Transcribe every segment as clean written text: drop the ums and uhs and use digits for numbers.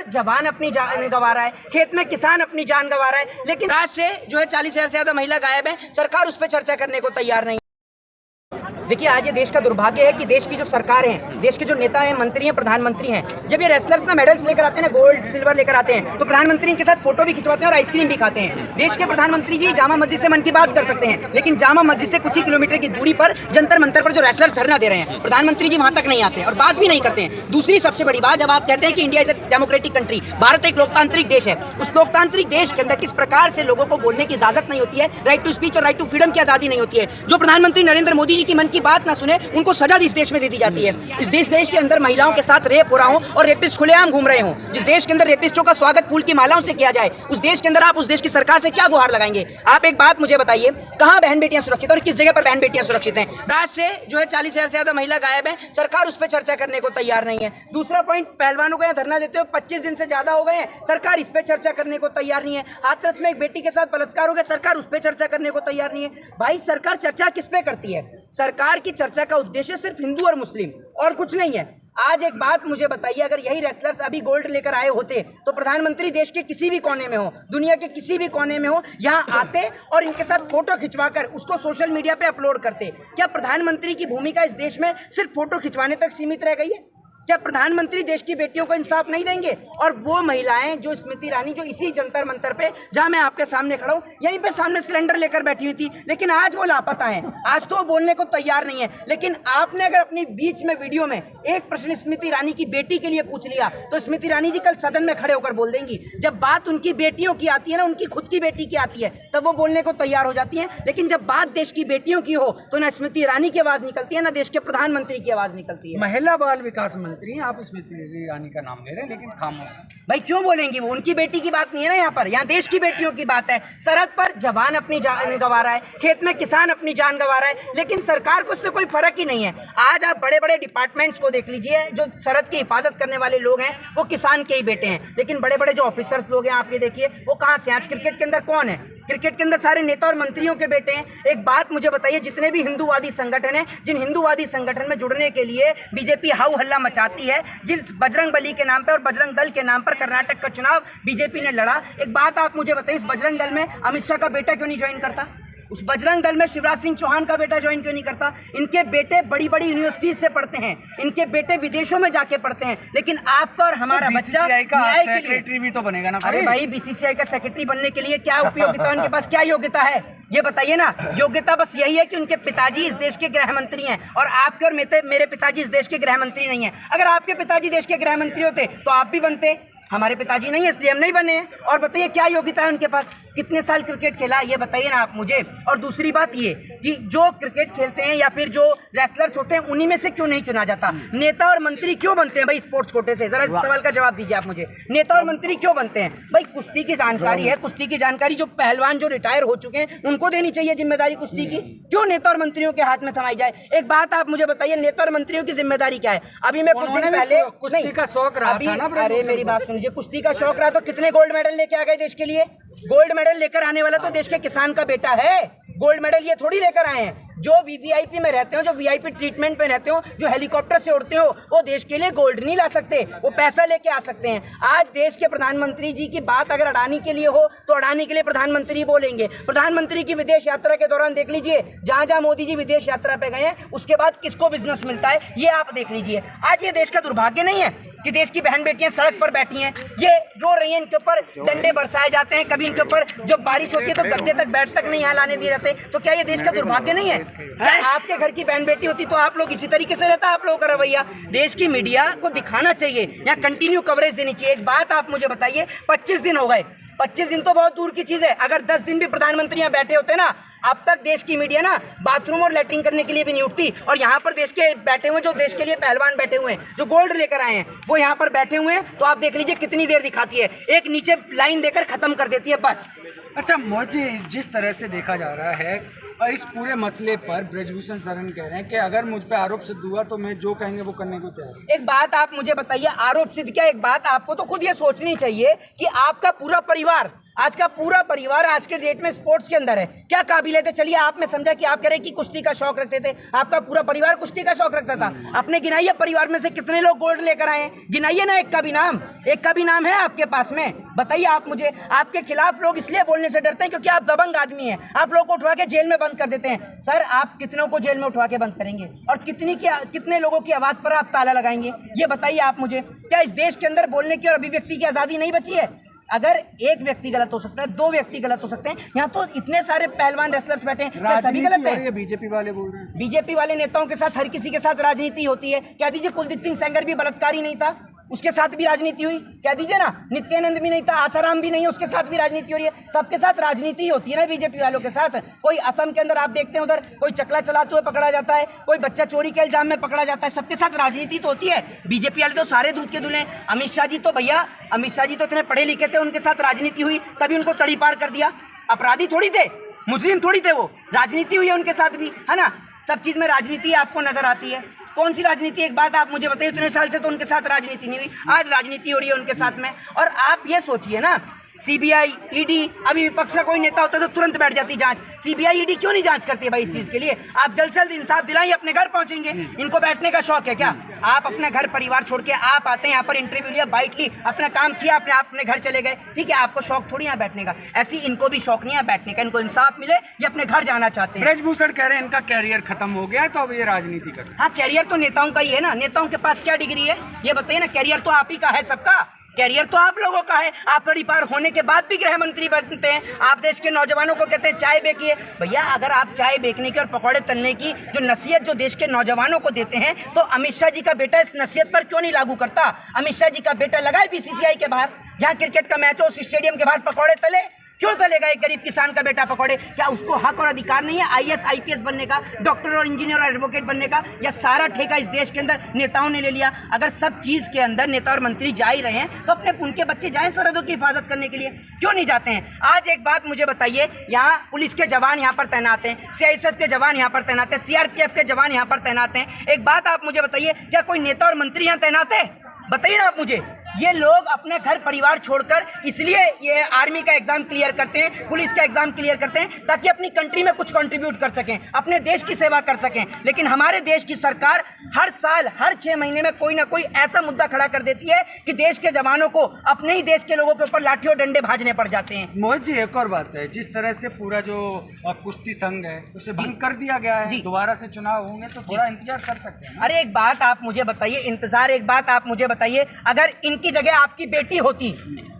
पर जवान अपनी जान गंवा रहा है, खेत में किसान अपनी जान गंवा रहा है, लेकिन आज से जो है 40,000 से ज्यादा महिला गायब है। सरकार उस पर चर्चा करने को तैयार नहीं। देखिए, आज ये देश का दुर्भाग्य है कि देश की जो सरकारें हैं, देश के जो नेता हैं, मंत्री हैं, प्रधानमंत्री हैं, जब ये रेसलर्स ना मेडल्स लेकर आते हैं ना, गोल्ड सिल्वर लेकर आते हैं, तो प्रधानमंत्री इनके साथ फोटो भी खिंचवाते हैं और आइसक्रीम भी खाते हैं। देश के प्रधानमंत्री जी जामा मस्जिद से मन की बात कर सकते हैं, लेकिन जामा मस्जिद से कुछ ही किलोमीटर की दूरी पर जंतर मंतर पर जो रेसलर्स धरना दे रहे हैं, प्रधानमंत्री जी वहां तक नहीं आते और बात भी नहीं करते हैं। दूसरी सबसे बड़ी बात, जब आप कहते हैं कि India is a democratic country, Bharat एक लोकतांत्रिक देश है, उस लोकतांत्रिक देश के अंदर किस प्रकार से लोगों को बोलने की इजाजत नहीं होती है, राइट टू स्पीच और राइट टू फ्रीडम की आजादी नहीं होती है। जो प्रधानमंत्री नरेंद्र मोदी जी की मन की बात ना सुने, उनको सजा इस देश में दे दी जाती है। इस देश के अंदर महिलाओं के साथ रेप हो रहा हो और रेपिस्ट खुलेआम घूम रहे हों, जिस देश के अंदर रेपिस्टों का स्वागत फूल की मालाओं से किया जाए, उस देश के अंदर आप उस देश की सरकार से क्या गुहार लगाएंगे? आप एक बात मुझे बताइए, कहां बहन बेटियां सुरक्षित और किस जगह पर बहन बेटियां सुरक्षित हैं? आज से जो है 40,000 से ज्यादा महिला गायब है, सरकार उस पर चर्चा करने को तैयार नहीं है। दूसरा पॉइंट, पहलवानों को यहाँ धरना देते हो 25 दिन से ज्यादा हो गए हैं, सरकार इस पर चर्चा करने को तैयार नहीं है। हाथरस में एक बेटी के साथ बलात्कार हो गया, सरकार उस पर चर्चा करने को तैयार नहीं है। भाई, सरकार चर्चा किस पे करती है? सरकार की चर्चा का उद्देश्य सिर्फ हिंदू और मुस्लिम और कुछ नहीं है। आज एक बात मुझे बताइए, अगर यही रेसलर्स अभी गोल्ड लेकर आए होते तो प्रधानमंत्री देश के किसी भी कोने में हो, दुनिया के किसी भी कोने में हो, यहाँ आते और इनके साथ फोटो खिंचवाकर उसको सोशल मीडिया पे अपलोड करते। क्या प्रधानमंत्री की भूमिका इस देश में सिर्फ फोटो खिंचवाने तक सीमित रह गई है? क्या प्रधानमंत्री देश की बेटियों को इंसाफ नहीं देंगे? और वो महिलाएं जो स्मृति ईरानी, जो इसी जंतर मंतर पे, जहां मैं आपके सामने खड़ा हूं, यहीं पे सामने सिलेंडर लेकर बैठी हुई थी, लेकिन आज वो लापता हैं, आज तो वो बोलने को तैयार नहीं है। लेकिन आपने अगर अपनी बीच में वीडियो में एक प्रश्न स्मृति ईरानी की बेटी के लिए पूछ लिया तो स्मृति ईरानी जी कल सदन में खड़े होकर बोल देंगी। जब बात उनकी बेटियों की आती है ना, उनकी खुद की बेटी की आती है, तब वो बोलने को तैयार हो जाती है। लेकिन जब बात देश की बेटियों की हो तो ना स्मृति ईरानी की आवाज निकलती है, ना देश के प्रधानमंत्री की आवाज निकलती है। महिला बाल विकास मंत्री, आप स्मृति ईरानी का नाम ले रहे हैं, लेकिन खामोश। भाई, क्यों बोलेंगी? वो उनकी बेटी की बात नहीं है ना, यहाँ पर, यहाँ देश की बेटियों की बात है। सरहद पर जवान अपनी जान गंवा रहा है, खेत में किसान अपनी जान गंवा रहा है, लेकिन सरकार को उससे कोई फर्क ही नहीं है। आज आप बड़े बड़े डिपार्टमेंट्स को देख लीजिए, जो सरहद की हिफाजत करने वाले लोग हैं वो किसान के ही बेटे हैं, लेकिन बड़े बड़े जो ऑफिसर्स लोग हैं आप ये देखिए वो कहाँ से? आज क्रिकेट के अंदर कौन है? क्रिकेट के अंदर सारे नेता और मंत्रियों के बेटे हैं। एक बात मुझे बताइए, जितने भी हिंदूवादी संगठन हैं, जिन हिंदूवादी संगठन में जुड़ने के लिए बीजेपी हाउ हल्ला मचाती है, जिस बजरंग बली के नाम पर और बजरंग दल के नाम पर कर्नाटक का चुनाव बीजेपी ने लड़ा, एक बात आप मुझे बताइए, इस बजरंग दल में अमित शाह का बेटा क्यों नहीं ज्वाइन करता? उस बजरंग दल में शिवराज सिंह चौहान का बेटा ज्वाइन क्यों नहीं करता? इनके बेटे बड़ी बड़ी यूनिवर्सिटीज से पढ़ते हैं, इनके बेटे विदेशों में जाके पढ़ते हैं, लेकिन आपका और हमारा बच्चा न्याय के लिए सेक्रेटरी भी तो बनेगा ना। अरे भाई, बीसीसीआई का सेक्रेटरी बनने के लिए क्या उपयोगिता, उनके पास क्या योग्यता है ये बताइए ना। योग्यता बस यही है कि उनके पिताजी इस देश के गृह मंत्री हैं और आपके और मेरे पिताजी इस देश के गृह मंत्री नहीं हैं। अगर आपके पिताजी देश के गृह मंत्री होते तो आप भी बनते, हमारे पिताजी नहीं है इसलिए हम नहीं बने हैं। और बताइए क्या योग्यता है उनके पास, कितने साल क्रिकेट खेला, ये बताइए ना आप मुझे। और दूसरी बात ये कि जो क्रिकेट खेलते हैं या फिर जो रेसलर्स होते हैं उन्हीं में से क्यों नहीं चुना जाता? नेता और मंत्री क्यों बनते हैं भाई स्पोर्ट्स कोटे से? जरा इस सवाल का जवाब दीजिए आप मुझे। नेता और मंत्री क्यों बनते हैं भाई? कुश्ती की जानकारी है, कुश्ती की जानकारी जो पहलवान जो रिटायर हो चुके हैं उनको देनी चाहिए जिम्मेदारी कुश्ती की, क्यों नेता और मंत्रियों के हाथ में थमाई जाए? एक बात आप मुझे बताइए, नेता और मंत्रियों की जिम्मेदारी क्या है? अभी मैं कुछ दिन पहले कुश्ती का शौक रहा था ना, अरे मेरी बात सुनिए, कुश्ती का शौक रहा तो कितने गोल्ड मेडल लेके आ गए देश के लिए? गोल्ड मेडल लेकर आने वाला तो देश के किसान का बेटा है। गोल्ड मेडल ये थोड़ी लेकर आए हैं। जो वीवीआईपी में रहते हो, जो वीआईपी ट्रीटमेंट में रहते हो, जो हेलीकॉप्टर से उड़ते हो, वो देश के लिए गोल्ड नहीं ला सकते, वो पैसा लेके आ सकते हैं। आज देश के प्रधानमंत्री जी की बात अगर अडानी के लिए हो तो अडानी के लिए प्रधानमंत्री बोलेंगे। प्रधानमंत्री की विदेश यात्रा के दौरान देख लीजिए, जहां जहां मोदी जी विदेश यात्रा पे गए हैं उसके बाद किसको बिजनेस मिलता है ये आप देख लीजिए। आज ये देश का दुर्भाग्य नहीं है कि देश की बहन बेटियां सड़क पर बैठी हैं, ये रो रही हैं, इनके ऊपर डंडे बरसाए जाते हैं, कभी इनके ऊपर जब बारिश होती है तो गद्दे तक बेड तक नहीं यहाँ लाने दिए जाते, तो क्या ये देश का दुर्भाग्य नहीं है? आपके घर की बहन बेटी होती तो आप लोग इसी तरीके से रहता आप लोगों का रवैया? देश की मीडिया को दिखाना चाहिए, या कंटिन्यू कवरेज देनी चाहिए। एक बात आप मुझे बताइए, 25 दिन हो गए, 25 दिन तो बहुत दूर की चीज है, अगर 10 दिन भी प्रधानमंत्री यहाँ बैठे होते ना, अब तक देश की मीडिया ना बाथरूम और लैट्रिन करने के लिए भी नहीं उठती। और यहाँ पर देश के बैठे हुए, जो देश के लिए पहलवान बैठे हुए हैं, जो गोल्ड लेकर आए हैं, वो यहाँ पर बैठे हुए हैं, तो आप देख लीजिए कितनी देर दिखाती है, एक नीचे लाइन देकर खत्म कर देती है बस। अच्छा, मुझे जिस तरह से देखा जा रहा है और इस पूरे मसले पर ब्रजभूषण शरण कह रहे हैं कि अगर मुझ पे आरोप सिद्ध हुआ तो मैं जो कहेंगे वो करने को तैयार हूं। एक बात आप मुझे बताइए, आरोप सिद्ध क्या, एक बात आपको तो खुद ये सोचनी चाहिए कि आपका पूरा परिवार, आज का पूरा परिवार आज के डेट में स्पोर्ट्स के अंदर है, क्या काबिलियत है? चलिए आप में समझा कि आप कह रहे हैं कि कुश्ती का शौक रखते थे, आपका पूरा परिवार कुश्ती का शौक रखता था। अपने गिनाइए परिवार में से कितने लोग गोल्ड लेकर आए हैं, गिनाइए ना, एक का भी नाम, एक का भी नाम है आपके पास में? बताइए आप मुझे। आपके खिलाफ लोग इसलिए बोलने से डरते हैं क्योंकि आप दबंग आदमी हैं, आप लोगों को उठवा के जेल में बंद कर देते हैं। सर आप कितनों को जेल में उठवा के बंद करेंगे और कितने लोगों की आवाज पर आप ताला लगाएंगे? ये बताइए आप मुझे। क्या इस देश के अंदर बोलने की और अभिव्यक्ति की आजादी नहीं बची है? अगर एक व्यक्ति गलत हो सकता है, दो व्यक्ति गलत हो सकते हैं, यहाँ तो इतने सारे पहलवान रेसलर्स बैठे हैं, क्या सभी गलत है? बीजेपी वाले बोल रहे हैं, बीजेपी वाले नेताओं के साथ हर किसी के साथ राजनीति होती है। कह दीजिए कुलदीप सिंह सेंगर भी बलात्कारी नहीं था, उसके साथ भी राजनीति हुई। कह दीजिए ना नित्यानंद भी नहीं था, आसाराम भी नहीं है, उसके साथ भी राजनीति हो रही है। सबके साथ राजनीति होती है ना बीजेपी वालों के साथ। कोई असम के अंदर आप देखते हैं उधर कोई चकला चलाते हुए पकड़ा जाता है, कोई बच्चा चोरी के इल्जाम में पकड़ा जाता है, सबके साथ राजनीति तो होती है। बीजेपी वाले तो सारे दूध के दूल्हे हैं। अमित शाह जी तो भैया, अमित शाह जी तो इतने पढ़े लिखे थे, उनके साथ राजनीति हुई तभी उनको तड़ी पार कर दिया। अपराधी थोड़ी थे, मुजरिम थोड़ी थे वो, राजनीति हुई है उनके साथ भी, है ना? सब चीज में राजनीति आपको नजर आती है। कौन सी राजनीति? एक बात आप मुझे बताइए, इतने साल से तो उनके साथ राजनीति नहीं हुई, आज राजनीति हो रही है उनके साथ में। और आप ये सोचिए ना, सीबीआई, ईडी, अभी विपक्ष का कोई नेता होता तो तुरंत बैठ जाती जांच। सीबीआई, ईडी क्यों नहीं जांच करती है भाई इस चीज के लिए? आप जल्द से जल्द इंसाफ दिलाइए, अपने घर पहुंचेंगे। इनको बैठने का शौक है क्या? आप अपना घर परिवार छोड़ के आप आते हैं यहाँ पर, इंटरव्यू लिया, बाइट ली, अपना काम किया, अपने घर चले गए, ठीक है? आपको शौक थोड़ी यहाँ बैठने का, ऐसी इनको भी शौक नहीं है बैठने का। इनको इंसाफ मिले, ये अपने घर जाना चाहते हैं। ब्रजभूषण कह रहे हैं इनका कैरियर खत्म हो गया है तो अब ये राजनीति कर रहे हैं। हाँ, कैरियर तो नेताओं का ही है ना, नेताओं के पास क्या डिग्री है ये बताइए ना? कैरियर तो आप ही का है, सबका कैरियर तो आप लोगों का है। आप तड़ी पार होने के बाद भी गृह मंत्री बनते हैं, आप देश के नौजवानों को कहते हैं चाय बेचिए। भैया अगर आप चाय बेचने की और पकौड़े तलने की जो नसीहत जो देश के नौजवानों को देते हैं, तो अमित शाह जी का बेटा इस नसीहत पर क्यों नहीं लागू करता? अमित शाह जी का बेटा लगाए बीसीसीआई के बाहर, जहाँ क्रिकेट का मैच हो उस स्टेडियम के बाहर पकौड़े तले। क्यों तलेगा एक गरीब किसान का बेटा पकौड़े? क्या उसको हक और अधिकार नहीं है आईएएस आईपीएस बनने का, डॉक्टर और इंजीनियर और एडवोकेट बनने का? या सारा ठेका इस देश के अंदर नेताओं ने ले लिया? अगर सब चीज के अंदर नेता और मंत्री जा ही रहे हैं तो अपने उनके बच्चे जाएं सरहदों की हिफाजत करने के लिए, क्यों नहीं जाते हैं? आज एक बात मुझे बताइए, यहाँ पुलिस के जवान यहाँ पर तैनात हैं, सीआईएसएफ के जवान यहाँ पर तैनात हैं, सीआरपीएफ के जवान यहाँ पर तैनात हैं। एक बात आप मुझे बताइए, क्या कोई नेता और मंत्री यहाँ तैनात है? बताइए ना आप मुझे। ये लोग अपने घर परिवार छोड़कर इसलिए ये आर्मी का एग्जाम क्लियर करते हैं, पुलिस का एग्जाम क्लियर करते हैं, ताकि अपनी कंट्री में कुछ कंट्रीब्यूट कर सकें, अपने देश की सेवा कर सकें। लेकिन हमारे देश की सरकार हर साल हर 6 महीने में कोई ना कोई ऐसा मुद्दा खड़ा कर देती है कि देश के जवानों को, अपने ही देश के लोगों के ऊपर लाठी और डंडे भाजने पड़ जाते हैं। मोहित जी, एक और बात है, जिस तरह से पूरा जो कुश्ती संघ है उसे बंद कर दिया गया है, दोबारा से चुनाव होंगे तो थोड़ा इंतजार कर सकते हैं। अरे एक बात आप मुझे बताइए, इंतजार, एक बात आप मुझे बताइए, अगर इनकी जगह आपकी बेटी होती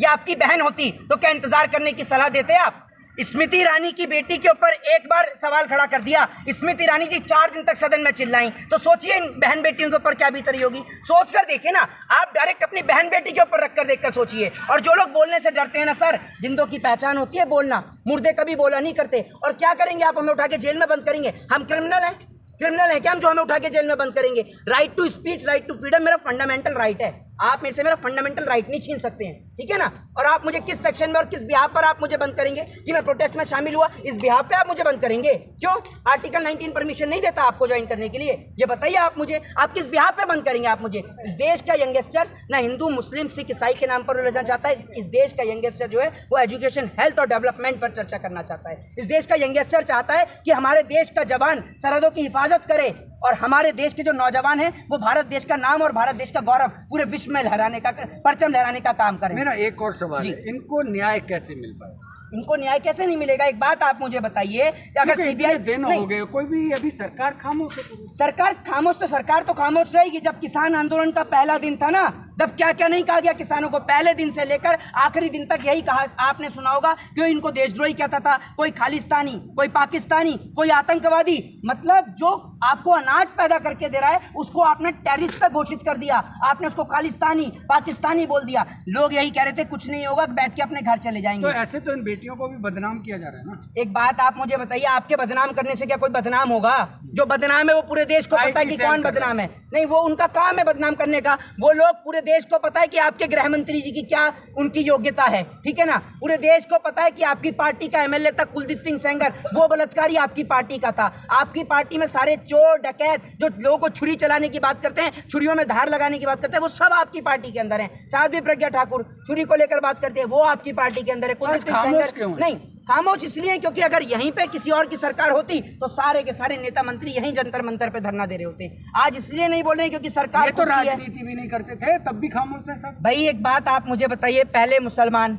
या आपकी बहन होती तो क्या इंतजार करने की सलाह देते आप? स्मृति ईरानी की बेटी के ऊपर एक बार सवाल खड़ा कर दिया, स्मृति ईरानी जी 4 दिन तक सदन में चिल्लाई, तो सोचिए इन बहन बेटियों के ऊपर क्या बीतरी होगी। सोच कर देखिए ना, आप डायरेक्ट अपनी बहन बेटी के ऊपर रखकर देखकर सोचिए। और जो लोग बोलने से डरते हैं ना सर, जिंदों की पहचान होती है बोलना, मुर्दे कभी बोला नहीं करते। और क्या करेंगे आप? हमें उठा के जेल में बंद करेंगे? हम क्रिमिनल हैं? क्रिमिनल है क्या हम जो हमें उठा के जेल में बंद करेंगे? Right to speech, right to freedom मेरा फंडामेंटल राइट है। आप मेरे से मेरा फंडामेंटल राइट नहीं छीन सकते हैं, ठीक है ना? और आप मुझे किस सेक्शन में और किस बिहाफ पर आप मुझे बंद करेंगे कि मैं प्रोटेस्ट में शामिल हुआ, इस बिहाफ पे आप मुझे बंद करेंगे? क्यों? आर्टिकल 19 परमिशन नहीं देता आपको ज्वाइन करने के लिए? ये बताइए आप मुझे, आप किस बिहाफ पे बंद करेंगे आप मुझे? इस देश का यंगस्टर ना हिंदू मुस्लिम सिख ईसाई के नाम पर रहना चाहता है। इस देश का यंगस्टर जो है वो एजुकेशन, हेल्थ और डेवलपमेंट पर चर्चा करना चाहता है। इस देश का यंगस्टर चाहता है कि हमारे देश का जवान सरहदों की हिफाजत करे और हमारे देश के जो नौजवान हैं वो भारत देश का नाम और भारत देश का गौरव पूरे विश्व में लहराने का, परचम लहराने का काम करें। मेरा एक और सवाल है, इनको न्याय कैसे मिल पाए? इनको न्याय कैसे नहीं मिलेगा? एक बात आप मुझे बताइए, अगर सीबीआई दिन हो गए, कोई भी अभी सरकार खामोश है। सरकार खामोश तो सरकार तो खामोश रहेगी। जब किसान आंदोलन का पहला दिन था ना, तब क्या क्या नहीं कहा गया किसानों को? पहले दिन से लेकर आखिरी दिन तक यही कहा, आपने सुना होगा कि इनको देशद्रोही कहता था, कोई खालिस्तानी, कोई पाकिस्तानी, कोई आतंकवादी। मतलब जो आपको अनाज पैदा करके दे रहा है उसको आपने टेररिस्ट तक घोषित कर दिया, आपने उसको खालिस्तानी पाकिस्तानी बोल दिया। लोग यही कह रहे थे कुछ नहीं होगा, बैठ के अपने घर चले जाएंगे। तो ऐसे तो इन बेटियों को भी बदनाम किया जा रहा है ना। एक बात आप मुझे बताइए, आपके बदनाम करने से क्या कोई बदनाम होगा? जो बदनाम है वो पूरे देश को पता है कि कौन बदनाम है। नहीं, वो उनका काम है बदनाम करने का। वो लोग पूरे देश को पता है कि आपके गृह मंत्री जी की क्या उनकी योग्यता है, ठीक है ना। पूरे देश को पता है कि आपकी पार्टी का एमएलए था कुलदीप सिंह सेंगर, वो बलात्कारी आपकी पार्टी का था। आपकी पार्टी में सारे चोर डकैत जो लोगों को छुरी चलाने की बात करते हैं, छुरियों में धार लगाने की बात करते हैं, वो सब आपकी पार्टी के अंदर है। साध्वी प्रज्ञा ठाकुर छुरी को लेकर बात करते हैं, वो आपकी पार्टी के अंदर है। कुलदीप सिंह सेंगर नहीं, खामोश इसलिए क्योंकि अगर यहीं पे किसी और की सरकार होती तो सारे के सारे नेता मंत्री यहीं जंतर मंतर पे धरना दे रहे होते। आज इसलिए नहीं बोल रहे क्योंकि सरकार तो राजनीति भी नहीं करते थे, तब भी खामोश है सब। भाई एक बात आप मुझे बताइए, पहले मुसलमान,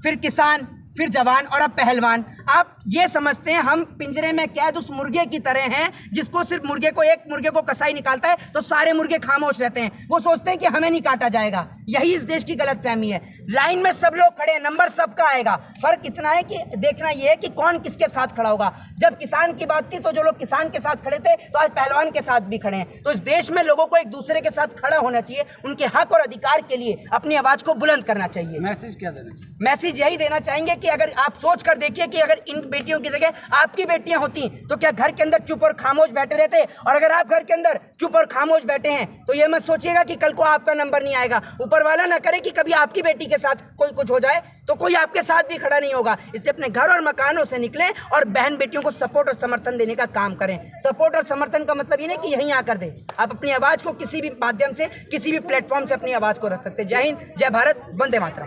फिर किसान, फिर जवान और अब पहलवान। आप ये समझते हैं हम पिंजरे में कैद उस मुर्गे की तरह हैं जिसको सिर्फ एक मुर्गे को कसाई निकालता है तो सारे मुर्गे खामोश रहते हैं। वो सोचते हैं कि हमें नहीं काटा जाएगा। यही इस देश की गलतफहमी है। लाइन में सब लोग खड़े हैं, नंबर सबका आएगा, फर्क इतना है कि देखना यह है कि कौन किसके साथ खड़ा होगा। जब किसान की बात थी तो जो लोग किसान के साथ खड़े थे तो आज पहलवान के साथ भी खड़े हैं। तो इस देश में लोगों को एक दूसरे के साथ खड़ा होना चाहिए, उनके हक और अधिकार के लिए अपनी आवाज को बुलंद करना चाहिए। मैसेज क्या देना चाहिए? मैसेज यही देना चाहेंगे कि अगर आप सोच कर देखिए कि अगर इन बेटियों की जगह आपकी बेटियां होती तो क्या घर के अंदर चुप और खामोश बैठे रहते? और अगर आप घर के अंदर चुप और खामोश बैठे हैं तो ये मत सोचिएगा कि कल को आपका नंबर नहीं आएगा। ऊपर वाला ना करे कि कभी आपकी बेटी के साथ कोई कुछ हो जाए तो कोई आपके साथ भी खड़ा नहीं होगा। इसलिए अपने घर और मकानों से निकलें और बहन बेटियों को सपोर्ट और समर्थन देने का काम करें। सपोर्ट और समर्थन का मतलब ये नहीं कि यहीं आकर दें, आप अपनी आवाज को किसी भी माध्यम से, किसी भी प्लेटफॉर्म से अपनी आवाज को रख सकते हैं। जय हिंद, जय भारत, वंदे मातरम।